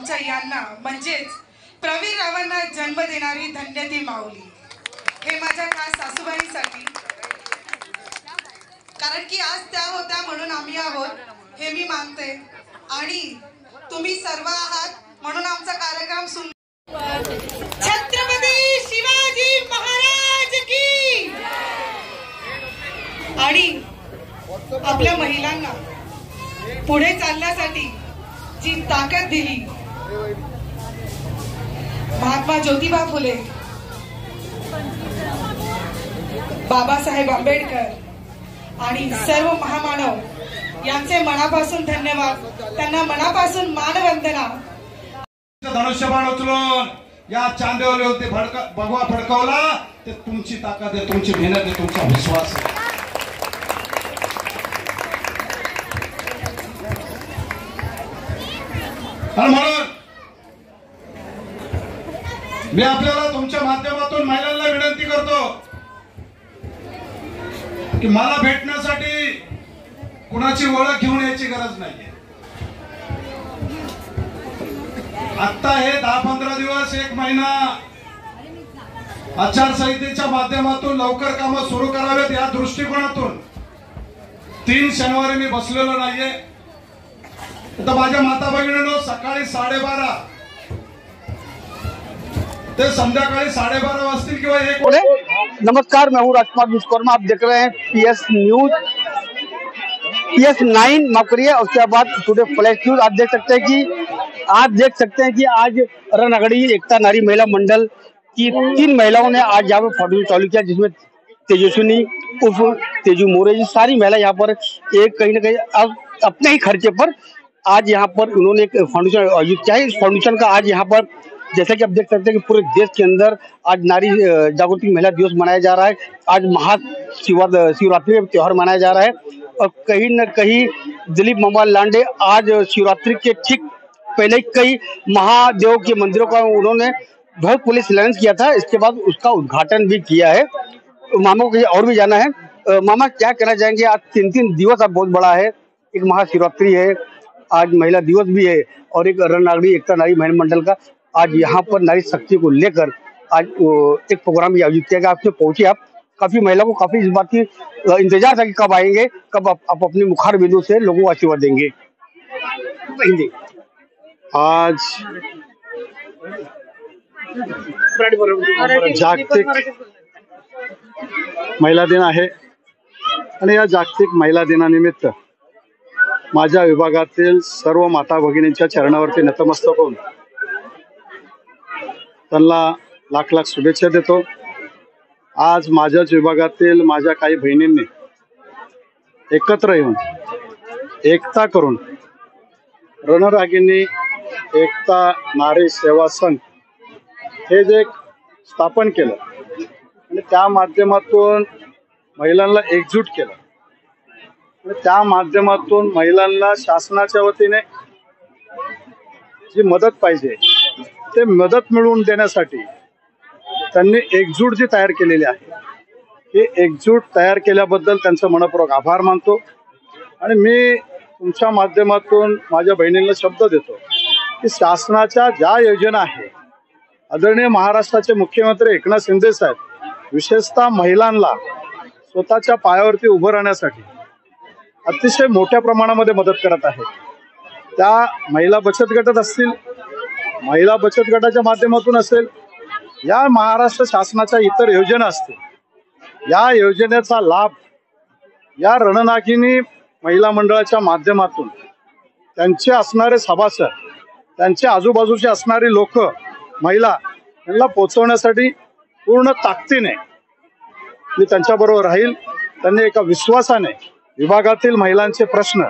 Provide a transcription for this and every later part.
आमच्या यांना म्हणजेच प्रवीण रावांना जन्म देणारी धन्य ती माऊली। हे माझ्या खास सासूबाईंसाठी, कारण की आज त्या होत्या म्हणून आम्ही आहोत हे मी मानते आणि तुम्ही सर्व आहात म्हणून आमचा कार्यक्रम छत्रपती शिवाजी महाराज की। आणि आपल्या महिलांना पुढे चालण्यासाठी जी ताकद दिली महात्मा ज्योतिबा फुले, बाबासाहेब आंबेडकर आणि सर्व महामानव यांचे मनापासून धन्यवाद, त्यांना मनापासून मानवंदना। धनुष्यबाण उचलून या चांदेवरती भगवा फडकवला ते तुमची ताकद आहे, तुमची मेहनत आहे, तुमचा विश्वास आहे। आणि म्हणून मी आपल्याला तुमच्या माध्यमातून महिलांना विनंती करतो की मला भेटण्यासाठी कुणाची ओळख घेऊन यायची गरज नाही। आता हे 10-15 दिवस, 1 महिना आचारसंहितेच्या माध्यमातून लवकर कामं सुरू करावेत या दृष्टिकोनातून 3 शनिवारी मी बसलेलो नाहीये। तर माझ्या माता भगिनींनो, सकाळी 12:30 ते संध्याकाळी 12:30 वाजतील किंवा 1। नमस्कार, मैं हूँ राजकुमार विश्वकर्मा। आप देख रहे हैं PS न्यूज, PS 9 माफ करिए, उसके बाद टुडे फ्लैश न्यूज। आप देख सकते हैं कि आज रणअगड़ी एकता नारी महिला मंडल की 3 महिलाओं ने आज यहाँ पर फाउंडेशन चालू किया, जिसमें तेजस्विनी उर्फ तेजू मोरे जी सारी महिला यहाँ पर एक कहीं न कहीं अपने ही खर्चे पर आज यहाँ पर उन्होंने एक फाउंडेशन आयोजित किया है। इस फाउंडेशन का आज यहाँ पर जैसा कि आप देख सकते हैं कि पूरे देश के अंदर आज नारी जागृति महिला दिवस मनाया जा रहा है। आज महाशिवरात्रि का त्योहार मनाया जा रहा है और कहीं न कहीं दिलीप मामा लांडे आज शिवरात्रि के ठीक पहले कई महादेव के मंदिरों का उन्होंने बहुत पुलिस शिलान्यास किया था, इसके बाद उसका उद्घाटन भी किया है। मामा को और भी जाना है। मामा क्या कहना चाहेंगे? आज 3 दिवस अब बहुत बड़ा है, एक महाशिवरात्रि है, आज महिला दिवस भी है और एक रणअगड़ी एकता नारी महिला मंडल का आज यहाँ पर नारी शक्ति को लेकर आज एक प्रोग्राम भी आयोजित किया गया। आपसे पहुंचे, आप काफी महिला को काफी इस बात की इंतजार था कि कब आएंगे, कब आप अपने मुखार बिंदु से लोगों को आशीर्वाद देंगे। आज जागतिक महिला दिन आहे आणि या जागतिक महिला दिनानिमित्त माझ्या विभागातील सर्व माता भगिनींच्या चरणावरती नतमस्तक होऊन त्यांना लाख लाख शुभेच्छा देतो। आज माझ्याच विभागातील माझ्या काही बहिणींनी एकत्र येऊन एकता करून रणरागिणी एकता नारी सेवा संघ हे जे स्थापन केलं आणि त्या माध्यमातून महिलांना एकजूट केलं आणि त्या माध्यमातून महिलांना शासनाच्या वतीने जी मदत पाहिजे ते मदत मिळवून देण्यासाठी त्यांनी एकजूट जी तयार केलेली आहे, हे एकजूट तयार केल्याबद्दल त्यांचा मनपूर्वक आभार मानतो आणि मी तुमच्या माध्यमातून माझ्या बहिणींना शब्द देतो की शासनाच्या ज्या योजना आहे, आदरणीय महाराष्ट्राचे मुख्यमंत्री एकनाथ शिंदे साहेब विशेषतः महिलांना स्वतःच्या पायावरती उभं राहण्यासाठी अतिशय मोठ्या प्रमाणामध्ये मदत करत आहेत। त्या महिला बचत गटात असतील, महिला बचत गटाच्या माध्यमातून असेल, या महाराष्ट्र शासनाच्या इतर योजना असतील, या योजनेचा लाभ या रणनागिनी महिला मंडळाच्या माध्यमातून त्यांचे असणारे सभासद, त्यांच्या आजूबाजूचे असणारी लोक, महिला यांना पोहोचवण्यासाठी पूर्ण ताकदीने मी त्यांच्याबरोबर राहील। त्यांनी एका विश्वासाने विभागातील महिलांचे प्रश्न,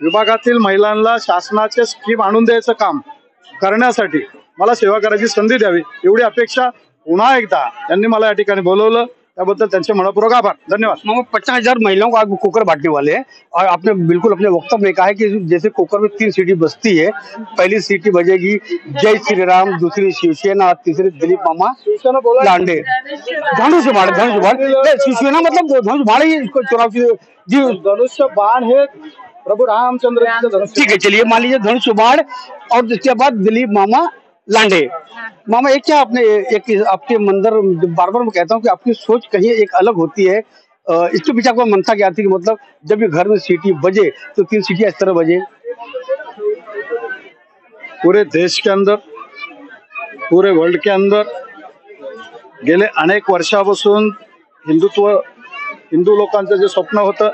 विभागातील महिलांना शासनाचे स्कीम आणून द्यायचं काम करण्यासाठी मला सेवा करायची संधी द्यावी एवढी अपेक्षा पुन्हा एकदा त्यांनी मला या ठिकाणी बोलवलं त्याबद्दल त्यांचे मनपूर्वक आभार, धन्यवाद। मामा 50,000 महिलाओं को आज कुकर बांटने वाले हैं और आपने बिल्कुल अपने वक्तव्य में कहा है कि जैसे कुकर में 3 सीटी बजती है, पहली सीटी बजेगी जय श्री राम, दूसरी शिवसेना, तीसरी दिलीप मामा लांडे। धनुष बाण शिवसेना मतलब धनुष बाण ही इसको चुनाव की जी धनुष्य बाण है प्रभु रामचंद्र जी का धनुष्य। ठीक है, चलिए मान लीजिए धनुष बाण और उसके बाद दिलीप मामा लांडे। मामा एक क्या आपने एक आपके मंदिर बार बार मैं कहता हूँ कि आपकी सोच कहीं एक अलग होती है, इसके पीछे आपका मनसा क्या थी कि मतलब जब ये घर में सीटी बजे तो 3 सीटी इस तरह बजे? पूरे देश के अंदर, पूरे वर्ल्ड के अंदर गेले अनेक वर्षापासून हिंदू लोकांचं जे स्वप्न होतं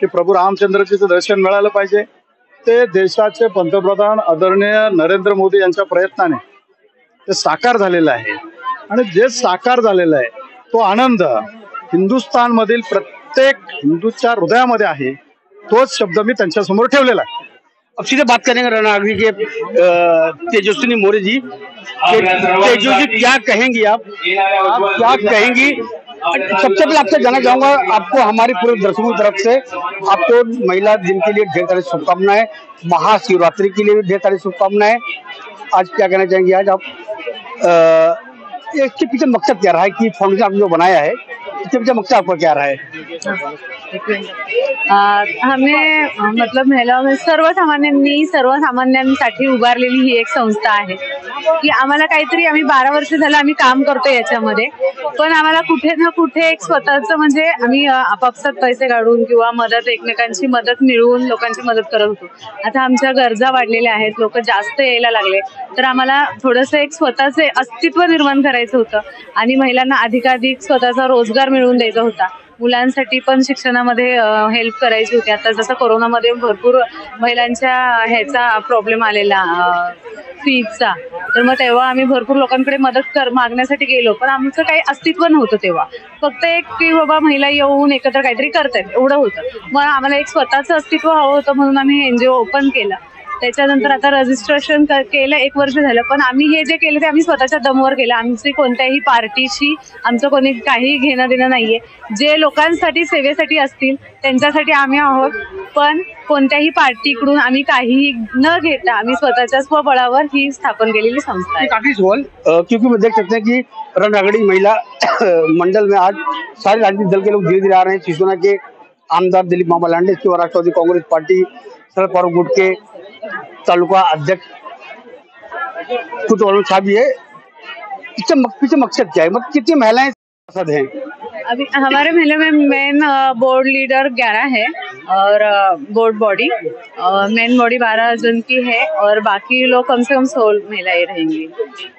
की प्रभू रामचंद्रजीचं दर्शन मिळालं पाहिजे, ते देशाचे पंतप्रधान आदरणीय नरेंद्र मोदी यांच्या प्रयत्नाने ते साकार झालेलं आहे। आणि जे साकार झालेलं आहे तो आनंद हिंदुस्थान मधील प्रत्येक हिंदूच्या हृदयामध्ये आहे, तोच शब्द मी त्यांच्या समोर ठेवलेला आहे। अब सीधे बात करेंगे रणनागरी के तेजस्विनी मौर्य जी। तेजू जी क्या कहेंगी आप क्या कहेंगी? सबसे पहले आपसे जानना चाहूंगा, आपको हमारी पूरे दर्शकों की तरफ से आपको महिला दिन के लिए ढेर सारी शुभकामनाएं, महाशिवरात्रि के लिए भी ढेर सारी शुभकामनाएं। आज क्या कहना चाहेंगे आज आप इसके पीछे मकसद क्या रहा है कि फाउंडेशन आपने जो बनाया है इसके पीछे मकसद आपका क्या रहा है? हमने मतलब महिलाओं में सर्वसामान्यांसाठी उभारलेली ही एक संस्था आहे की आम्हाला काहीतरी आम्ही 12 वर्ष झालं आम्ही काम करतो याच्यामध्ये, पण आम्हाला कुठे ना कुठे एक स्वतःचं म्हणजे आम्ही आपापसात पैसे काढून किंवा मदत एकमेकांची मदत मिळवून लोकांची मदत करत होतो। आता आमच्या गरजा वाढलेल्या आहेत, लोक जास्त यायला लागले, तर आम्हाला थोडंसं एक स्वतःचे अस्तित्व निर्माण करायचं होतं आणि महिलांना अधिकाधिक स्वतःचा रोजगार मिळवून द्यायचा होता। मुलांसाठी पण शिक्षणामध्ये हेल्प करायची होती। आता जसं कोरोनामध्ये भरपूर महिलांच्या ह्याचा प्रॉब्लेम आलेला फीजचा, तर मग तेव्हा आम्ही भरपूर लोकांकडे मदत मागण्यासाठी गेलो, पण आमचं काही अस्तित्व नव्हतं तेव्हा, फक्त एक की बाबा महिला येऊन एकत्र काहीतरी करतायत एवढं होतं। मग आम्हाला एक स्वतःचं अस्तित्व हवं होतं म्हणून आम्ही NGO ओपन केलं। त्याच्यानंतर आता रजिस्ट्रेशन केलं 1 वर्ष झालं, पण आम्ही हे जे केलं ते आम्ही स्वतःच्या दमवर केलं। आमची कोणत्याही पार्टीशी आमचं कोणी काही घेणं देणं नाहीये। जे लोकांसाठी सेवेसाठी असतील त्यांच्यासाठी आम्ही आहोत, पण कोणत्याही पार्टीकडून आम्ही काही न घेता आम्ही स्वतःच्या स्वबळावर ही स्थापन केलेली संस्था आहे। काफी सवाल क्योंकि मैं देख सकते हैं कि रणनागड़ी महिला मंडल में आज सारे राजनीतिक दल के लोग धीरे धीरे आ रहे हैं। शिवसेना के आमदार दिलीप मामा लांडे, इसके बाद राष्ट्रवादी कांग्रेस पार्टी शरद पवार गुट के तालुका अध्यक्ष कुतवाल साहब है। इसके पीछे मकसद क्या है, मतलब कितनी महिलाएं सांसद हैं? अभी हमारे मेले में मेन बोर्ड लीडर 11 है और बोर्ड बॉडी मेन बॉडी 12 जन की है और बाकी लोग कम से कम 16 महिलाएं रहेंगी।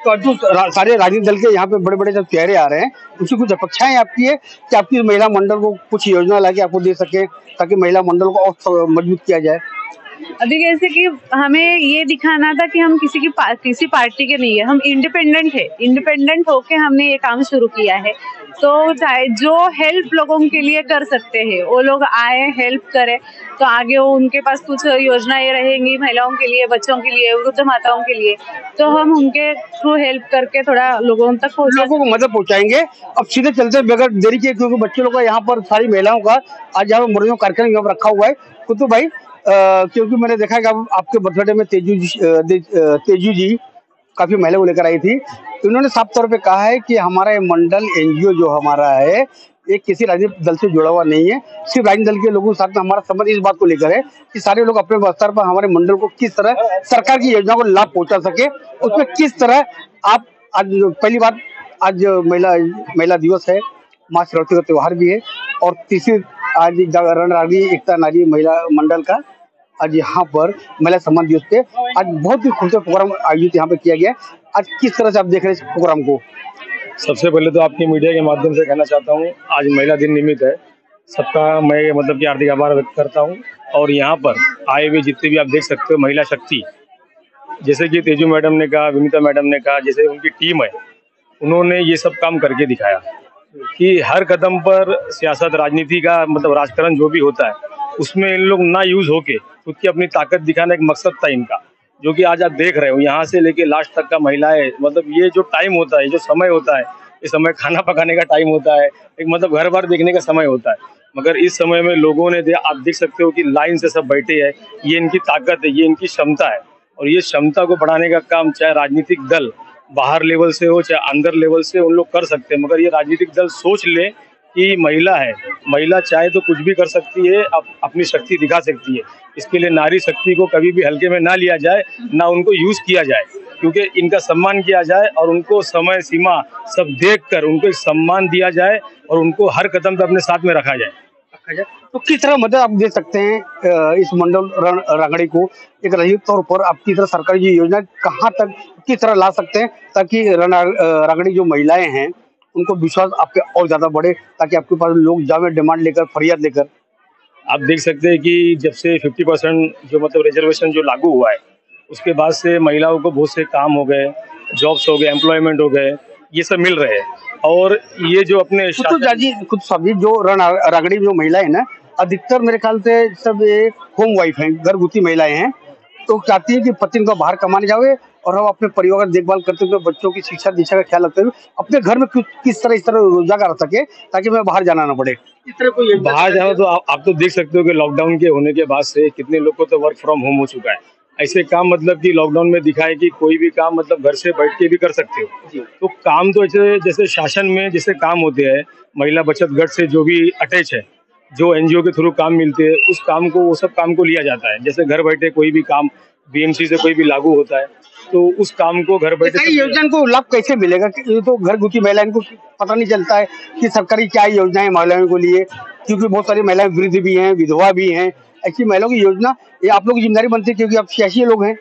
तो जो सारे राजनीतिक दल के यहाँ पे बड़े बड़े जब चेहरे आ रहे हैं, उसकी कुछ अपेक्षाएं आपकी है कि आपकी महिला मंडल को कुछ योजना लाके आपको दे सके ताकि महिला मंडल को और मजबूत किया जाए? अभी कैसे कि हमें ये दिखाना था कि हम किसी पार्टी के नहीं है, हम इंडिपेंडेंट है। इंडिपेंडेंट होके हमने ये काम शुरू किया है, तो चाहे जो हेल्प लोगों के लिए कर सकते हैं वो लोग आए हेल्प करें, तो आगे वो उनके पास कुछ योजनाएं रहेंगी महिलाओं के लिए, बच्चों के लिए, वृद्ध माताओं के लिए, तो हम उनके थ्रू हेल्प करके थोड़ा लोगों तक लोगों को मदद पहुंचाएंगे। अब सीधे चलते बगैर देरी के, क्योंकि बच्चे लोग का यहाँ पर सारी महिलाओं का आज यहाँ पर कार्यक्रम यहाँ पर रखा हुआ है। कुतुब भाई, क्योंकि मैंने देखा कि आपके बर्थडे में तेजू जी काफी महिला को लेकर आई थी, तो उन्होंने साफ तौर पे कहा है कि हमारा ये मंडल NGO जो हमारा है ये किसी राजनीतिक दल से जुड़ा हुआ नहीं है, सिर्फ राजनीतिक दल के लोगों के साथ में हमारा संबंध इस बात को लेकर है कि सारे लोग अपने स्तर पर हमारे मंडल को किस तरह सरकार की योजना को लाभ पहुंचा सके, उसमें किस तरह आप आज पहली बात आज महिला दिवस है, माँ शिवरात्रि का त्योहार भी है, और तीसरी आज रणनागरी एकता नारी महिला मंडल का आज यहाँ पर महिला सम्मान दिवस पे आज बहुत ही खूबसूरत प्रोग्राम आयोजित यहाँ पे किया गया। आज किस तरह से आप देख रहे हैं इस प्रोग्राम को? सबसे पहले तो आपकी मीडिया के माध्यम से कहना चाहता हूँ, आज महिला दिन निमित्त है, सबका मैं मतलब कि हार्दिक आभार व्यक्त करता हूँ। और यहाँ पर आए हुए जितने भी आप देख सकते हो महिला शक्ति, जैसे कि तेजू मैडम ने कहा, विनीता मैडम ने कहा, जैसे उनकी टीम है, उन्होंने ये सब काम करके दिखाया कि हर कदम पर सियासत, राजनीति का मतलब राजकारण जो भी होता है उसमें इन लोग ना यूज होके खुद की अपनी ताकत दिखाना एक मकसद था इनका, जो कि आज आप देख रहे हो यहाँ से लेके लास्ट तक का महिलाएं, मतलब ये जो टाइम होता है, जो समय होता है, इस समय खाना पकाने का टाइम होता है, एक मतलब घर बार देखने का समय होता है। मगर इस समय में लोगों ने आप देख सकते हो कि लाइन से सब बैठे हैं। ये इनकी ताकत है, ये इनकी क्षमता है, और ये क्षमता को बढ़ाने का काम चाहे राजनीतिक दल बाहर लेवल से हो चाहे अंदर लेवल से उन लोग कर सकते हैं। मगर ये राजनीतिक दल सोच ले कि महिला है, महिला चाहे तो कुछ भी कर सकती है, अपनी शक्ति दिखा सकती है। इसके लिए नारी शक्ति को कभी भी हल्के में ना लिया जाए, ना उनको यूज किया जाए, क्योंकि इनका सम्मान किया जाए और उनको समय सीमा सब देखकर उनको एक सम्मान दिया जाए और उनको हर कदम पे अपने साथ में रखा जाए। तो किस तरह मदद आप दे सकते हैं इस मंडल रांगड़ी को, एक रही तौर पर आपकी तरह सरकारी जो योजना कहाँ तक किस तरह ला सकते हैं ताकि रांगड़ी जो महिलाएं हैं उनको विश्वास आपके और ज्यादा बढ़े, ताकि आपके पास लोग जावे डिमांड लेकर, फरियाद लेकर? आप देख सकते हैं कि जब से 50% जो मतलब रिजर्वेशन जो लागू हुआ है, उसके बाद से महिलाओं को बहुत से काम हो गए, जॉब्स हो गए, एम्प्लॉयमेंट हो गए, ये सब मिल रहे हैं। और ये जो अपने खुद सभी जो रांगड़ी जो महिलाएं हैं ना, अधिकतर मेरे ख्याल से सब होम वाइफ हैं, घरगुती महिलाएं हैं, तो चाहती है कि पति उनका बाहर कमाने जावे और हम अपने परिवार का देखभाल करते हुए, बच्चों की शिक्षा दीक्षा का ख्याल रखते हुए अपने घर में किस तरह इस तरह रोजगार कर सके ताकि मैं बाहर जाना ना पड़े। इस तरह कोई बाहर जाना तो आप तो देख सकते हो कि लॉकडाउन के होने के बाद से कितने लोग को तो वर्क फ्रॉम होम हो चुका है। ऐसे काम मतलब कि लॉकडाउन में दिखा है कि कोई भी काम मतलब घर से बैठ के भी कर सकते हो। तो काम तो ऐसे जैसे शासन में जैसे काम होते हैं, महिला बचत गट से जो भी अटैच है, जो एनजीओ के थ्रू काम मिलते हैं, उस काम को वो सब काम को लिया जाता है। जैसे घर बैठे कोई भी काम बीएमसी से कोई भी लागू होता है तो उस काम को घर बैठे योजना को लाभ कैसे मिलेगा? ये तो घरगुती महिलाओं को पता नहीं चलता है कि सरकारी क्या योजनाएं महिलाओं को लिए, क्योंकि बहुत सारी महिलाएं वृद्ध भी हैं, विधवा भी हैं। ऐसी महिलाओं की योजना ये आप लोग की जिम्मेदारी बनती है, क्योंकि आप सियासी लोग हैं।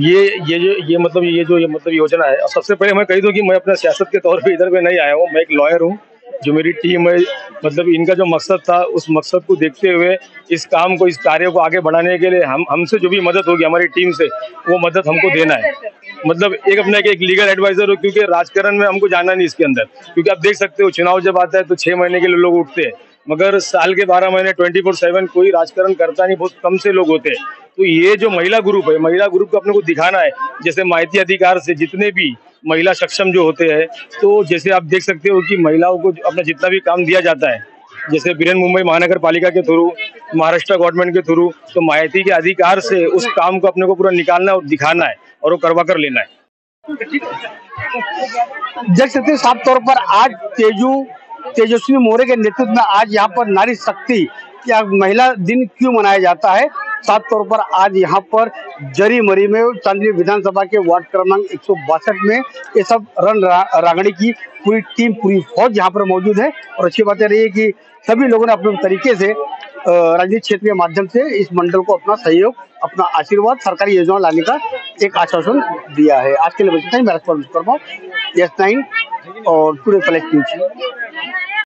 ये मतलब योजना है। और सबसे पहले मैं कह दूं कि मैं अपना सियासत के तौर पे इधर पे नहीं आया हूँ, मैं एक लॉयर हूँ। जो मेरी टीम है, मतलब इनका जो मकसद था उस मकसद को देखते हुए इस काम को, इस कार्य को आगे बढ़ाने के लिए हमसे जो भी मदद होगी हमारी टीम से, वो मदद हमको देना है। मतलब एक अपना एक लीगल एडवाइजर हो, क्योंकि राजकारण में हमको जाना नहीं इसके अंदर, क्योंकि आप देख सकते हो चुनाव जब आता है तो 6 महीने के लिए लोग उठते हैं, मगर साल के 12 महीने 24/7 कोई राजकारण करता नहीं, बहुत कम से लोग होते हैं। तो ये जो महिला ग्रुप है, महिला ग्रुप को अपने को दिखाना है, जैसे माइती अधिकार से जितने भी महिला सक्षम जो होते हैं, तो जैसे आप देख सकते हो कि महिलाओं को अपना जितना भी काम दिया जाता है, जैसे बृहन्मुंबई महानगर पालिका के थ्रू, महाराष्ट्र गवर्नमेंट के थ्रू, तो माइती के अधिकार से उस काम को अपने को पूरा निकालना और दिखाना है और वो करवा कर लेना है। देख सकते हैं साफ तौर पर आज तेजस्वी मौर्य के नेतृत्व में आज यहाँ पर नारी शक्ति या महिला दिन क्यों मनाया जाता है। साफ तौर पर आज यहाँ पर जरीमरी में चांदनी विधानसभा के वार्ड क्रमांक 162 में ये सब रांगड़ी की पूरी टीम, पूरी फौज यहाँ पर मौजूद है। और अच्छी बात रही है कि सभी लोगों ने अपने तरीके से राजनीतिक क्षेत्र के माध्यम से इस मंडल को अपना सहयोग, अपना आशीर्वाद, सरकारी योजना लाने का एक आश्वासन दिया है। आज के लिए बस इतना ही। मैं यस 9 और टुडे फ्लैश न्यूज।